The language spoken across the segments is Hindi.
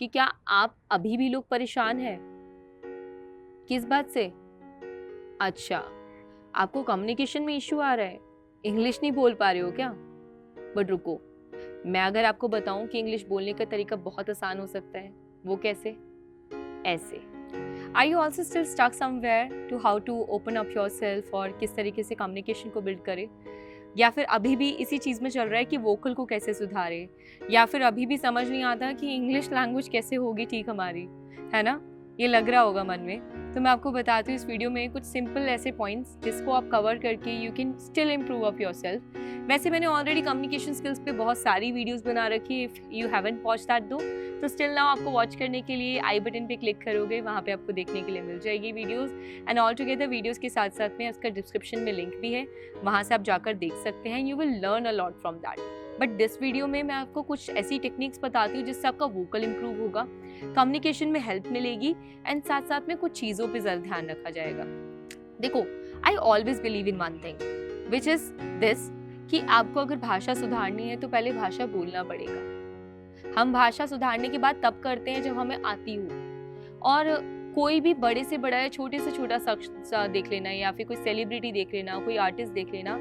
कि क्या आप अभी भी लोग परेशान हैं? किस बात से? अच्छा, आपको कम्युनिकेशन में इश्यू आ रहा है, इंग्लिश नहीं बोल पा रहे हो क्या? बट रुको, मैं अगर आपको बताऊं कि इंग्लिश बोलने का तरीका बहुत आसान हो सकता है, वो कैसे? ऐसे। Are you also still stuck somewhere to how to open up your self और किस तरीके से कम्युनिकेशन को बिल्ड करें? या फिर अभी भी इसी चीज़ में चल रहा है कि वोकल को कैसे सुधारें? या फिर अभी भी समझ नहीं आता कि इंग्लिश लैंग्वेज कैसे होगी ठीक हमारी, है ना? ये लग रहा होगा मन में। तो मैं आपको बताती हूँ इस वीडियो में कुछ सिंपल ऐसे पॉइंट्स जिसको आप कवर करके you can still improve up yourself. वैसे मैंने ऑलरेडी कम्युनिकेशन स्किल्स पे बहुत सारी वीडियोस बना रखी है, if you haven't watched that दो, तो स्टिल नाउ आपको वॉच करने के लिए आई बटन पे क्लिक करोगे, वहाँ पे आपको देखने के लिए मिल जाएगी videos. And all together videos के साथ साथ में उसका डिस्क्रिप्शन में लिंक भी है, वहाँ से आप जाकर देख सकते हैं। You will learn a lot from that. But this video में मैं आपको कुछ ऐसी टेक्निक्स बताती हूँ जिससे आपका वोकल इंप्रूव होगा, कम्युनिकेशन में हेल्प मिलेगी एंड साथ साथ में कुछ चीज़ों पे ज़रा ध्यान रखा जाएगा। देखो, I always believe in one thing which is this, कि आपको अगर भाषा सुधारनी है तो पहले भाषा बोलना पड़ेगा। हम भाषा सुधारने की बात तब करते हैं जब हमें आती हो, और कोई भी बड़े से बड़ा या छोटे से छोटा शख्स देख लेना या फिर कोई सेलिब्रिटी देख लेना, कोई आर्टिस्ट देख लेना,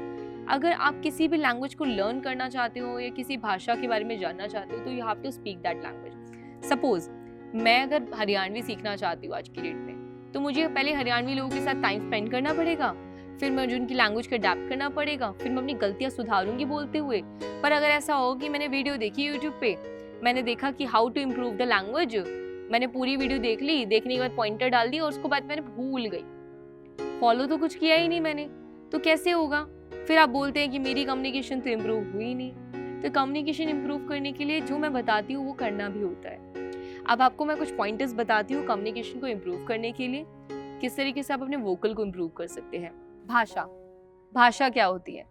अगर आप किसी भी लैंग्वेज को लर्न करना चाहते हो या किसी भाषा के बारे में जानना चाहते हो तो you have to speak that language. Suppose मैं अगर हरियाणवी सीखना चाहती हूँ आज की डेट में, तो मुझे पहले हरियाणवी लोगों के साथ टाइम स्पेंड करना पड़ेगा, फिर मुझे उनकी लैंग्वेज को अडेप्ट करना पड़ेगा, फिर मैं अपनी गलतियां सुधारूंगी बोलते हुए। पर अगर ऐसा हो कि मैंने वीडियो देखी यूट्यूब पे, मैंने देखा कि how to improve the language, मैंने पूरी वीडियो देख ली, देखने के बाद पॉइंटर डाल दी और उसको बाद मैंने भूल गई, फॉलो तो कुछ किया ही नहीं मैंने, तो कैसे होगा? फिर आप बोलते हैं कि मेरी कम्युनिकेशन तो इम्प्रूव हुई नहीं। तो कम्युनिकेशन इम्प्रूव करने के लिए जो मैं बताती हूँ वो करना भी होता है। अब आपको मैं कुछ पॉइंटर्स बताती हूँ कम्युनिकेशन को इम्प्रूव करने के लिए, किस तरीके से आप अपने वोकल को इम्प्रूव कर सकते हैं। भाषा क्या होती है?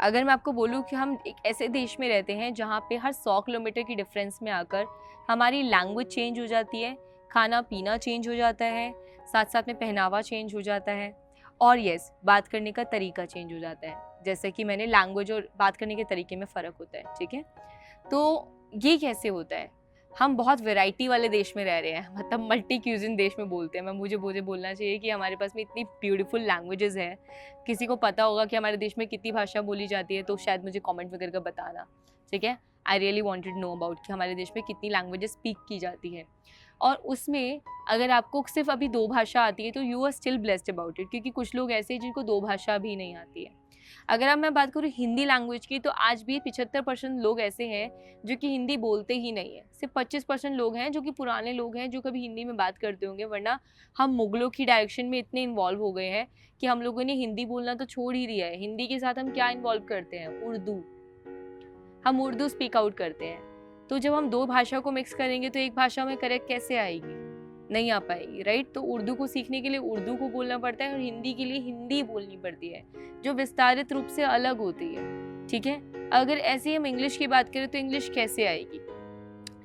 अगर मैं आपको बोलूँ कि हम एक ऐसे देश में रहते हैं जहाँ पे हर 100 किलोमीटर की डिफरेंस में आकर हमारी लैंग्वेज चेंज हो जाती है, खाना पीना चेंज हो जाता है, साथ साथ में पहनावा चेंज हो जाता है, और यस, बात करने का तरीका चेंज हो जाता है। जैसे कि मैंने लैंग्वेज और बात करने के तरीके में फ़र्क होता है, ठीक है? तो ये कैसे होता है? हम बहुत वैरायटी वाले देश में रह रहे हैं, मतलब मल्टी क्यूजिन देश में बोलते हैं। मुझे बोलना चाहिए कि हमारे पास में इतनी ब्यूटीफुल लैंग्वेजेस हैं। किसी को पता होगा कि हमारे देश में कितनी भाषा बोली जाती है तो शायद मुझे कमेंट वगैरह का बताना, ठीक है? I really wanted know about कि हमारे देश में कितनी लैंग्वेजेस स्पीक की जाती है। और उसमें अगर आपको सिर्फ अभी 2 भाषा आती है तो you are still blessed about it, क्योंकि कुछ लोग ऐसे हैं जिनको 2 भाषा भी नहीं आती है। अगर अब मैं बात करूँ हिंदी लैंग्वेज की, तो आज भी 75% लोग ऐसे हैं जो कि हिंदी बोलते ही नहीं है। सिर्फ 25% लोग हैं जो कि पुराने लोग हैं जो कभी हिंदी में बात करते होंगे, वरना हम मुगलों की डायरेक्शन में इतने इन्वॉल्व हो गए हैं कि हम लोगों ने हिंदी बोलना तो छोड़ ही दिया है। हिंदी के साथ हम क्या इन्वॉल्व करते हैं? उर्दू। हम उर्दू स्पीक आउट करते हैं। तो जब हम 2 भाषा को मिक्स करेंगे तो एक भाषा में करेक्ट कैसे आएगी? नहीं आ पाएगी, राइट? तो उर्दू को सीखने के लिए उर्दू को बोलना पड़ता है और हिंदी के लिए हिंदी बोलनी पड़ती है, जो विस्तारित रूप से अलग होती है, ठीक है? अगर ऐसे ही हम इंग्लिश की बात करें तो इंग्लिश कैसे आएगी?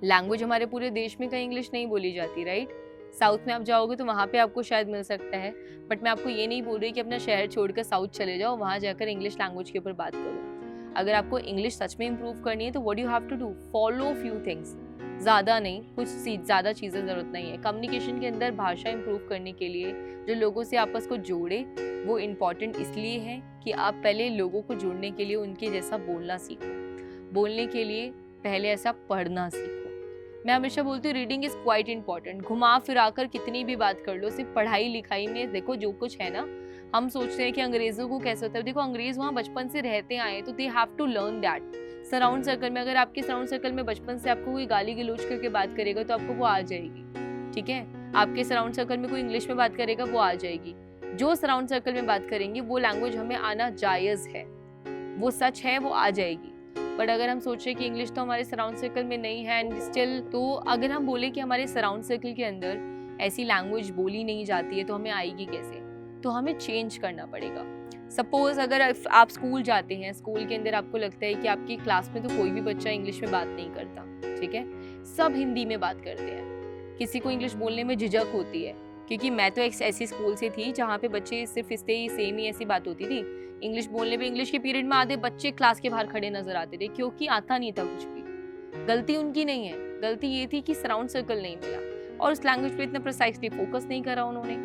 लैंग्वेज हमारे पूरे देश में कहीं इंग्लिश नहीं बोली जाती, राइट? साउथ में आप जाओगे तो वहाँ पे आपको शायद मिल सकता है, बट मैं आपको ये नहीं बोल रही कि अपना शहर छोड़कर साउथ चले जाओ, वहाँ जाकर इंग्लिश लैंग्वेज के ऊपर बात करो। अगर आपको इंग्लिश सच में इम्प्रूव करनी है तो what you have to do, follow few things, ज़्यादा नहीं, कुछ ज़्यादा चीज़ें ज़रूरत नहीं है। कम्युनिकेशन के अंदर भाषा इम्प्रूव करने के लिए जो लोगों से आपस को जोड़े, वो इम्पॉर्टेंट इसलिए है कि आप पहले लोगों को जोड़ने के लिए उनके जैसा बोलना सीखो। बोलने के लिए पहले ऐसा पढ़ना सीखो। मैं हमेशा बोलती हूँ रीडिंग इज़ क्वाइट इंपॉर्टेंट। घुमा फिरा कर कितनी भी बात कर लो, सिर्फ पढ़ाई लिखाई में देखो जो कुछ है ना, हम सोचते हैं कि अंग्रेज़ों को कैसे होता है। देखो, अंग्रेज़ वहाँ बचपन से रहते आए तो they have to learn that. Surround circle में, अगर आपके सराउंड सर्कल में बचपन से आपको कोई गाली गलौज करके बात करेगा तो आपको वो आ जाएगी, ठीक है? आपके सराउंड सर्कल में कोई इंग्लिश में बात करेगा, वो आ जाएगी। जो सराउंड सर्कल में बात करेंगे वो लैंग्वेज हमें आना जायज़ है, वो सच है, वो आ जाएगी। बट अगर हम सोच रहे कि इंग्लिश तो हमारे सराउंड सर्कल में नहीं है एंड स्टिल, तो अगर हम बोले कि हमारे सराउंड सर्कल के अंदर ऐसी लैंग्वेज बोली नहीं जाती है तो हमें आएगी कैसे? तो हमें चेंज करना पड़ेगा। सपोज अगर आप स्कूल जाते हैं, स्कूल के अंदर आपको लगता है कि आपकी क्लास में तो कोई भी बच्चा इंग्लिश में बात नहीं करता, ठीक है? सब हिंदी में बात करते हैं। किसी को इंग्लिश बोलने में झिझक होती है, क्योंकि मैं तो एक ऐसी स्कूल से थी जहाँ पे बच्चे सिर्फ सेम ही ऐसी बात होती थी। इंग्लिश बोलने पे इंग्लिश के पीरियड में आधे बच्चे क्लास के बाहर खड़े नजर आते थे, क्योंकि आता नहीं था कुछ भी। गलती उनकी नहीं है, गलती ये थी कि सराउंड सर्कल नहीं मिला और उस लैंग्वेज पे इतना प्रिसाइसली फोकस नहीं करा उन्होंने,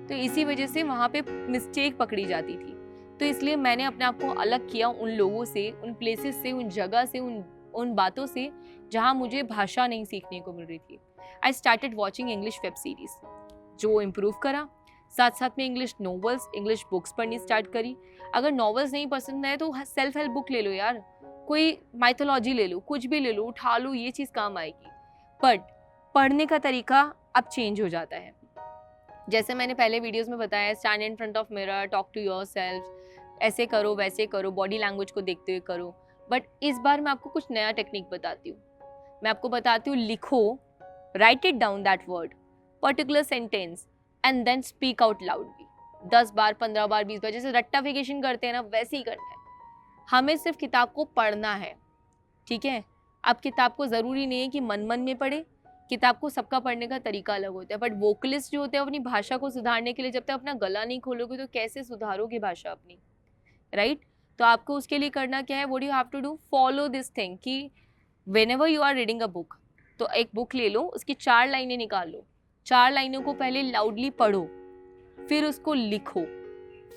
तो इसी वजह से वहाँ पे मिस्टेक पकड़ी जाती थी। तो इसलिए मैंने अपने आप को अलग किया उन लोगों से, उन प्लेसेस से, उन जगह से, उन बातों से जहाँ मुझे भाषा नहीं सीखने को मिल रही थी। I started watching English web series, जो इम्प्रूव करा। साथ साथ में इंग्लिश नॉवेल्स, इंग्लिश बुक्स पढ़नी स्टार्ट करी। अगर नॉवेल्स नहीं पसंद है तो सेल्फ हेल्प बुक ले लो यार, कोई माइथोलॉजी ले लो, कुछ भी ले लो, उठा लो, ये चीज़ काम आएगी। बट पढ़ने का तरीका अब चेंज हो जाता है। जैसे मैंने पहले वीडियोस में बताया, stand in front of mirror, talk to yourself, ऐसे करो वैसे करो, बॉडी लैंग्वेज को देखते हुए करो। बट इस बार मैं आपको कुछ नया टेक्निक बताती हूँ। मैं आपको बताती हूँ, लिखो, write it down that word, particular sentence, and then speak out loudly 10 बार, 15 बार, 20 बार, जैसे रट्टाफिकेशन करते हैं ना, वैसे ही करना है। हमें सिर्फ किताब को पढ़ना है, ठीक है। अब किताब को ज़रूरी नहीं है कि मन मन में पढ़े, किताब को सबका पढ़ने का तरीका अलग होता है। बट वोकलिस्ट जो होते हैं अपनी भाषा को सुधारने के लिए जब तक अपना गला नहीं खोलोगे तो कैसे सुधारोगे भाषा अपनी, राइट। तो आपको उसके लिए करना क्या है, what you have to do, follow this thing कि whenever you are reading a book, तो एक बुक ले लो, उसकी 4 लाइनें निकाल लो, 4 लाइनों को पहले लाउडली पढ़ो, फिर उसको लिखो,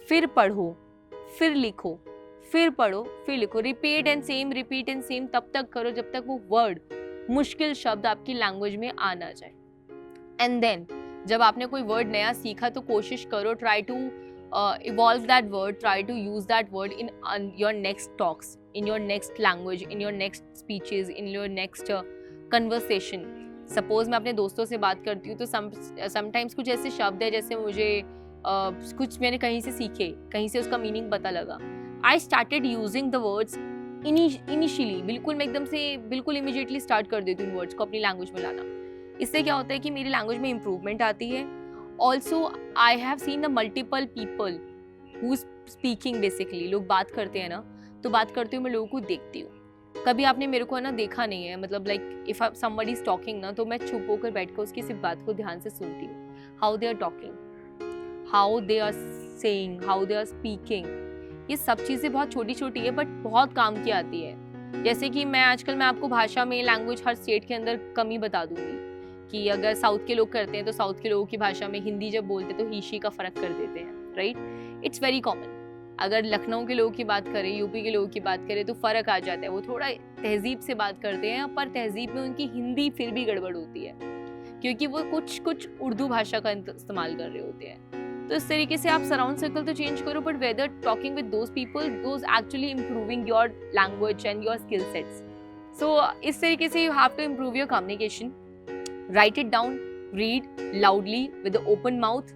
फिर पढ़ो, फिर लिखो, फिर पढ़ो, फिर लिखो, रिपीट एंड सेम तब तक करो जब तक वो वर्ड, मुश्किल शब्द आपकी लैंग्वेज में आ ना जाए। एंड देन जब आपने कोई वर्ड नया सीखा तो कोशिश करो, try to evolve that word, try to use that word in your next talks, in your next language, in your next speeches, in your next conversation. Suppose मैं अपने दोस्तों से बात करती हूँ तो sometimes कुछ ऐसे शब्द है जैसे मुझे कुछ मैंने कहीं से सीखे, कहीं से उसका मीनिंग पता लगा। I started using the words initially, बिल्कुल मैं एकदम से बिल्कुल immediately स्टार्ट कर देती हूँ वर्ड्स को अपनी लैंग्वेज में लाना। इससे क्या होता है कि मेरी लैंग्वेज में इम्प्रूवमेंट आती है। Also, I have seen the multiple people who's speaking basically, लोग बात करते हैं ना, तो बात करते हुए मैं लोगों को देखती हूँ। कभी आपने मेरे को ना देखा नहीं है, मतलब like if somebody is talking ना, तो मैं चुप होकर बैठ कर उसकी सिर्फ बात को ध्यान से सुनती हूँ। How they are talking, how they are saying, how they are speaking, ये सब चीज़ें बहुत छोटी छोटी है बट बहुत काम की आती है। जैसे कि मैं आपको भाषा में, लैंग्वेज हर स्टेट के अंदर कमी बता दूंगी कि अगर साउथ के लोग करते हैं तो साउथ के लोगों की भाषा में हिंदी जब बोलते हैं तो ही शी का फर्क कर देते हैं, राइट। It's very common. अगर लखनऊ के लोगों की बात करें, यूपी के लोगों की बात करें तो फर्क आ जाता है, वो थोड़ा तहजीब से बात करते हैं, पर तहजीब में उनकी हिंदी फिर भी गड़बड़ होती है क्योंकि वो कुछ उर्दू भाषा का इस्तेमाल कर रहे होते हैं। तो इस तरीके से आप सराउंड सर्कल तो चेंज करो, but whether talking with those people, those actually improving your language and your skill sets. So इस तरीके से you have to improve your communication. Write it down, read loudly with open mouth.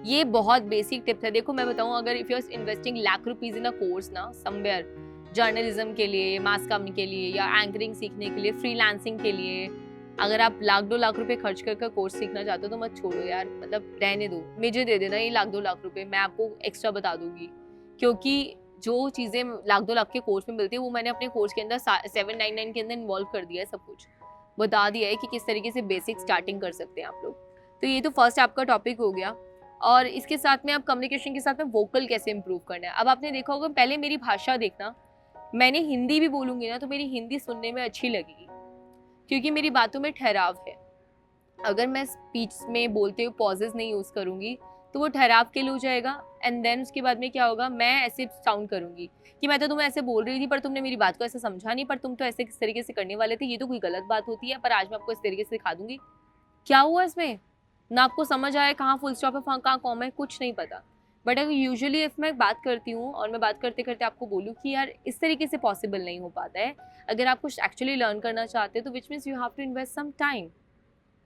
ये बहुत बेसिक टिप्स है। देखो मैं बताऊं, अगर if you are investing lakh rupees in a course ना समवेयर, जर्नलिज्म के लिए, मास कम के लिए, या एंकरिंग सीखने के लिए, फ्रीलांसिंग के लिए, अगर आप 1-2 लाख रुपए खर्च कर कोर्स सीखना चाहते हो तो मत छोड़ो यार, मतलब रहने दो, मुझे दे देना ये 1-2 लाख रुपए, मैं आपको एक्स्ट्रा बता दूंगी। क्योंकि जो चीज़ें 1-2 लाख के कोर्स में मिलती है वो मैंने अपने कोर्स के अंदर 799 के अंदर इन्वॉल्व कर दिया है, सब कुछ बता दिया है कि किस तरीके से बेसिक स्टार्टिंग कर सकते हैं आप लोग। तो ये तो फर्स्ट आपका टॉपिक हो गया। और इसके साथ में आप कम्युनिकेशन के साथ में वोकल कैसे इंप्रूव करना है। अब आपने देखा होगा, पहले मेरी भाषा देखना, मैंने हिंदी भी बोलूँगी ना तो मेरी हिंदी सुनने में अच्छी लगेगी क्योंकि मेरी बातों में ठहराव है। अगर मैं स्पीच में बोलते हुए पॉजेज नहीं यूज़ करूँगी तो वो ठहराव के लिए हो जाएगा। एंड देन उसके बाद में क्या होगा, मैं ऐसे साउंड करूँगी कि मैं तो तुम्हें ऐसे बोल रही थी पर तुमने मेरी बात को ऐसे समझा नहीं, पर तुम तो ऐसे किस तरीके से करने वाले थे, ये तो कोई गलत बात होती है, पर आज मैं आपको इस तरीके से दिखा दूंगी। क्या हुआ इसमें, ना आपको समझ आया कहाँ फुल स्टॉप है, कहाँ कॉमा है, कुछ नहीं पता। बट अगर यूजुअली इफ मैं बात करती हूँ और मैं बात करते करते आपको बोलूँ कि यार इस तरीके से पॉसिबल नहीं हो पाता है, अगर आप कुछ एक्चुअली लर्न करना चाहते हो तो which means you have to invest some time,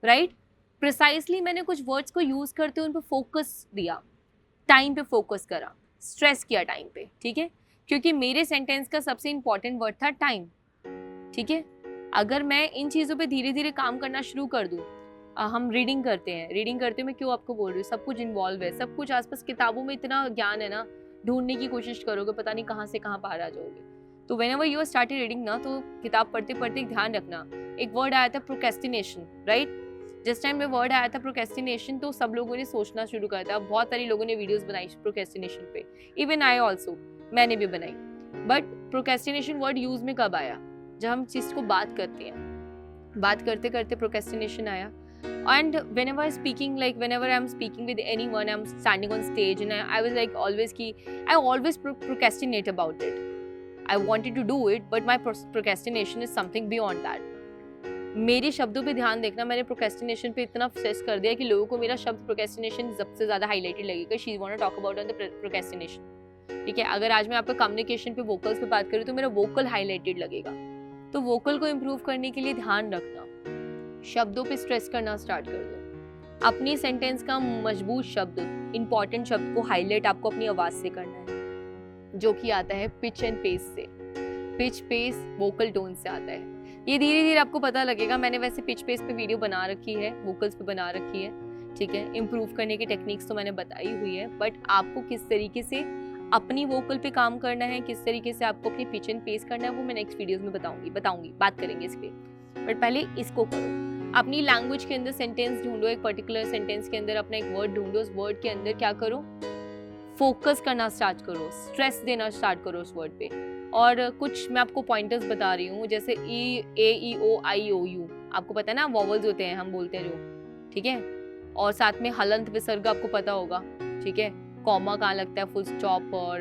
right. Precisely मैंने कुछ वर्ड्स को यूज़ करते हुए उन पर फोकस दिया, टाइम पे फोकस करा, स्ट्रेस किया टाइम पे, ठीक है, क्योंकि मेरे सेंटेंस का सबसे इंपॉर्टेंट वर्ड था टाइम, ठीक है। अगर मैं इन चीज़ों पे धीरे धीरे काम करना शुरू कर दूँ, हम रीडिंग करते हैं, रीडिंग करते हुए मैं क्यों आपको बोल रही हूँ, सब कुछ इन्वॉल्व है, सब कुछ आसपास किताबों में इतना ज्ञान है ना, ढूंढने की कोशिश करोगे पता नहीं कहाँ से कहाँ बाहर आ जाओगे। तो whenever you are started reading ना, तो किताब पढ़ते पढ़ते ध्यान रखना, एक वर्ड आया था प्रोक्रेस्टिनेशन, राइट। जिस टाइम में वर्ड आया था प्रोक्रेस्टिनेशन तो सब लोगों ने सोचना शुरू कर दिया, बहुत सारे लोगों ने वीडियोस बनाई प्रोक्रेस्टिनेशन पे, इवन आई ऑल्सो, मैंने भी बनाई। बट प्रोक्रेस्टिनेशन वर्ड यूज में कब आया, जब हम चीज़ को बात करते हैं, बात करते करते प्रोक्रेस्टिनेशन आया. And whenever I'm speaking with anyone, I'm standing on stage and I was like always I always procrastinate about it. I wanted to do it, but my procrastination is something beyond that. मेरे शब्दों पे ध्यान देखना, मैंने प्रोक्रेस्टिनेशन पे इतना स्ट्रेस कर दिया कि लोगों को मेरा शब्द प्रोक्रेस्टिनेशन सबसे ज़्यादा हाईलाइटेड लगेगा. She want to talk about on the procrastination. ठीक है, अगर आज मैं आपका कम्युनिकेशन पे वोकल्स पे बात करूँ तो मेरा वोकल हाईलाइटेड लगेगा. तो वोकल को इम्प्रूव करने के लिए ध्यान रखना, शब्दों पे स्ट्रेस करना स्टार्ट कर दो. अपनी सेंटेंस का मजबूत शब्द, इंपॉर्टेंट शब्द को हाईलाइट आपको अपनी आवाज़ से करना है, जो कि आता है पिच एंड पेस से. पिच पेस वोकल टोन से आता है. ये धीरे धीरे आपको पता लगेगा. मैंने वैसे पिच पेस पे वीडियो बना रखी है, वोकल्स पे बना रखी है. ठीक है, इम्प्रूव करने की टेक्निक्स तो मैंने बताई हुई है, बट आपको किस तरीके से अपनी वोकल पे काम करना है, किस तरीके से आपको अपनी पिच एंड पेस करना है, वो मैं नेक्स्ट वीडियोस में बताऊंगी, बात करेंगे इस पे. बट पहले इसको करो. अपनी लैंग्वेज के अंदर सेंटेंस ढूंढो, एक पर्टिकुलर सेंटेंस के अंदर अपना एक वर्ड ढूंढो. उस वर्ड के अंदर क्या करो, फोकस करना स्टार्ट करो, स्ट्रेस देना स्टार्ट करो उस वर्ड पे. और कुछ मैं आपको पॉइंटर्स बता रही हूँ, जैसे ई, ए, ई, ओ, आई, ओ, यू. आपको पता है ना, वॉवल्स होते हैं, हम बोलते हैं जो. ठीक है, और साथ में हलंत विसर्ग आपको पता होगा. ठीक है, कॉमा कहाँ लगता है, फुल स्टॉप और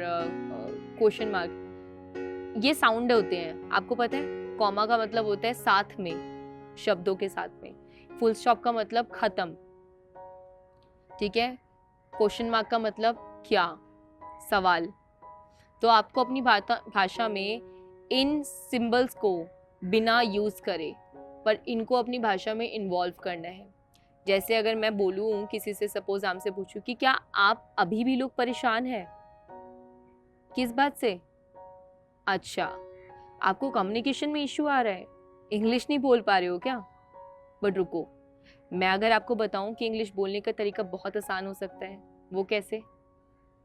क्वेश्चन मार्क, ये साउंड होते हैं. आपको पता है, कॉमा का मतलब होता है साथ में, शब्दों के साथ में. फुल स्टॉप का मतलब खत्म. ठीक है, क्वेश्चन मार्क का मतलब क्या, सवाल. तो आपको अपनी भाषा में इन सिंबल्स को बिना यूज करे, पर इनको अपनी भाषा में इन्वॉल्व करना है. जैसे अगर मैं बोलूँ किसी से, सपोज आपसे पूछूं कि क्या आप अभी भी लोग परेशान हैं, किस बात से? अच्छा, आपको कम्युनिकेशन में इश्यू आ रहा है, इंग्लिश नहीं बोल पा रहे हो क्या? बट रुको, मैं अगर आपको बताऊं कि इंग्लिश बोलने का तरीका बहुत आसान हो सकता है. वो कैसे?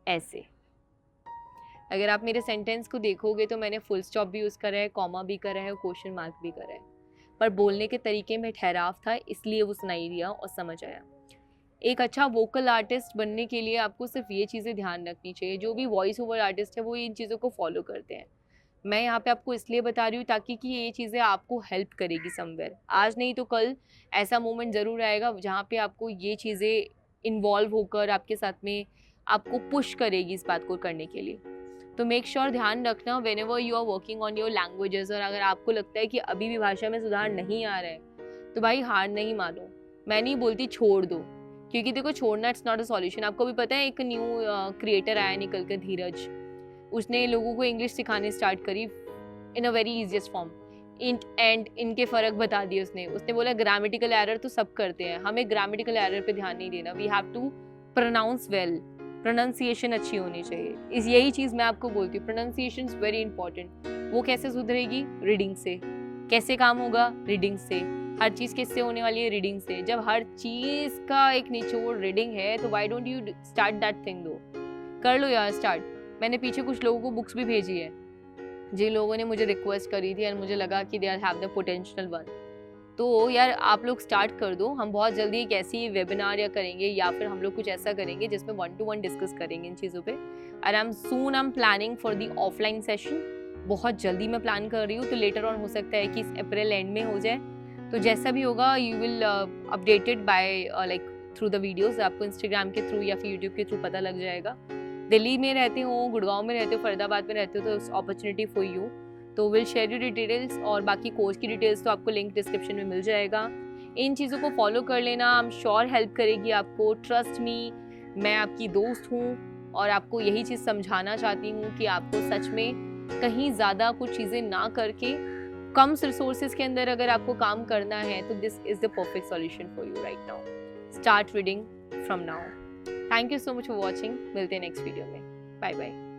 ऐसे. अगर आप मेरे सेंटेंस को देखोगे तो मैंने फुल स्टॉप भी यूज़ करा है, कॉमा भी करा है और क्वेश्चन मार्क भी करा है, पर बोलने के तरीके में ठहराव था, इसलिए वो सुनाई दिया और समझ आया. एक अच्छा वोकल आर्टिस्ट बनने के लिए आपको सिर्फ ये चीज़ें ध्यान रखनी चाहिए. जो भी वॉइस ओवर आर्टिस्ट है वो इन चीज़ों को फॉलो करते हैं. मैं यहाँ पे आपको इसलिए बता रही हूँ ताकि कि ये चीज़ें आपको हेल्प करेगी समवेयर. आज नहीं तो कल ऐसा मोमेंट ज़रूर आएगा जहाँ पे आपको ये चीज़ें इन्वॉल्व होकर आपके साथ में आपको पुश करेगी इस बात को करने के लिए. तो मेक श्योर ध्यान रखना whenever you are working on your languages. और अगर आपको लगता है कि अभी भी भाषा में सुधार नहीं आ रहा है तो भाई हार नहीं मानो. मैं नहीं बोलती छोड़ दो, क्योंकि देखो छोड़ना इट्स नॉट अ सॉल्यूशन. आपको भी पता है, एक न्यू क्रिएटर आया निकल कर, धीरज. उसने लोगों को इंग्लिश सिखाने स्टार्ट करी in a very easiest form. And इनके फ़र्क बता दिए उसने बोला ग्रामेटिकल एरर तो सब करते हैं, हमें ग्रामेटिकल एरर पे ध्यान नहीं देना. We have to pronounce well, pronunciation अच्छी होनी चाहिए. यही चीज़ मैं आपको बोलती हूँ, प्रोनाउंसिएशन इज़ वेरी इंपॉर्टेंट. वो कैसे सुधरेगी? रीडिंग से. कैसे काम होगा? रीडिंग से. हर चीज़ किससे होने वाली है? रीडिंग से. जब हर चीज़ का एक निचोड़ रीडिंग है तो why don't you start that thing? दो कर लो यार स्टार्ट. मैंने पीछे कुछ लोगों को बुक्स भी भेजी है, जिन लोगों ने मुझे रिक्वेस्ट करी थी और मुझे लगा कि they are have the potential one. तो यार आप लोग स्टार्ट कर दो. हम बहुत जल्दी एक ऐसी वेबिनार या करेंगे या फिर हम लोग कुछ ऐसा करेंगे जिसमें 1-to-1 डिस्कस करेंगे इन चीज़ों पे. और I am planning for the offline session. बहुत जल्दी मैं प्लान कर रही हूँ, तो लेटर ऑन हो सकता है कि इस अप्रैल एंड में हो जाए. तो जैसा भी होगा you will updated by like through the videos. आपको इंस्टाग्राम के थ्रू या फिर यूट्यूब के थ्रू पता लग जाएगा. दिल्ली में रहते हो, गुड़गांव में रहते हो, फरीदाबाद में रहते हो, तो अपॉर्चुनिटी फॉर यू. तो विल शेयर यू डिटेल्स. और बाकी कोर्स की डिटेल्स तो आपको लिंक डिस्क्रिप्शन में मिल जाएगा. इन चीज़ों को फॉलो कर लेना, आई एम श्योर हेल्प करेगी आपको. ट्रस्ट मी, मैं आपकी दोस्त हूँ और आपको यही चीज़ समझाना चाहती हूँ कि आपको सच में कहीं ज़्यादा कुछ चीज़ें ना करके कम रिसोर्सेज के अंदर अगर आपको काम करना है तो this is the perfect solution for you right now. Start reading from now. Thank you so much for watching. मिलते हैं नेक्स्ट वीडियो में. Bye bye.